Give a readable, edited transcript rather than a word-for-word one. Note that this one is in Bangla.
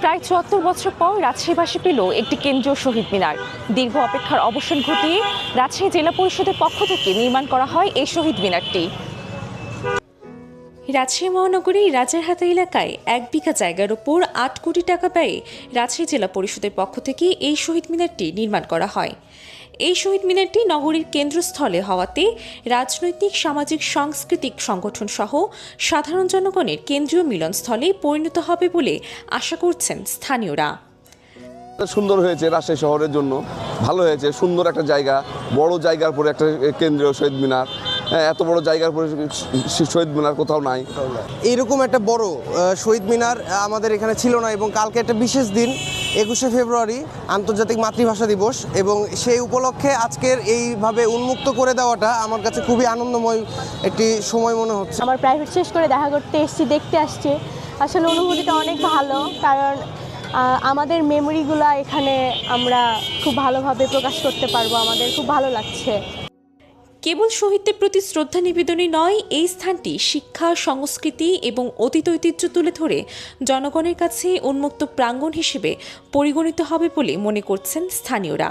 প্রায় ৭৪ বছর পর রাজশাহীবাসী পেল একটি কেন্দ্রীয় শহীদ মিনার। দীর্ঘ অপেক্ষার অবসান ঘটিয়ে রাজশাহী জেলা পরিষদের পক্ষ থেকে নির্মাণ করা হয় এই শহীদ মিনারটি। রাজশাহী মহানগরীর রাজারহাটা এলাকায় ১ বিঘা জায়গার উপর ৮ কোটি টাকা ব্যয়ে রাজশাহী জেলা পরিষদের পক্ষ থেকে এই শহীদ মিনারটি নির্মাণ করা হয়। এই শহীদ মিনারটি নগরীর কেন্দ্রস্থলে হওয়াতে রাজনৈতিক, সামাজিক, সাংস্কৃতিক সংগঠন সহ সাধারণ জনগণের কেন্দ্রীয় মিলনস্থলে পরিণত হবে বলে আশা করছেন স্থানীয়রা। সুন্দর হয়েছে, রাজশাহী শহরের জন্য ভালো হয়েছে। সুন্দর একটা জায়গা, বড় জায়গার পরে একটা কেন্দ্রীয় শহীদ মিনার। এত বড় জায়গার পরে শহীদ মিনার কোথাও নাই। এইরকম একটা বড় শহীদ মিনার আমাদের এখানে ছিল না, এবং কালকে একটা বিশেষ দিন ২১শে ফেব্রুয়ারি আন্তর্জাতিক মাতৃভাষা দিবস, এবং সেই উপলক্ষে আজকের এইভাবে উন্মুক্ত করে দেওয়াটা আমার কাছে খুবই আনন্দময় একটি সময় মনে হচ্ছে। আমার প্রাইভেট শেষ করে দেখা করতে এসেছি, দেখতে আসছি। আসলে অনুভূতিটা অনেক ভালো, কারণ আমাদের মেমোরিগুলো এখানে আমরা খুব ভালোভাবে প্রকাশ করতে পারবো। আমাদের খুব ভালো লাগছে। কেবল শহীদদের প্রতি শ্রদ্ধা নিবেদনই নয়, এই স্থানটি শিক্ষা, সংস্কৃতি এবং অতীত ঐতিহ্য তুলে ধরে জনগণের কাছে উন্মুক্ত প্রাঙ্গণ হিসেবে পরিগণিত হবে বলে মনে করছেন স্থানীয়রা।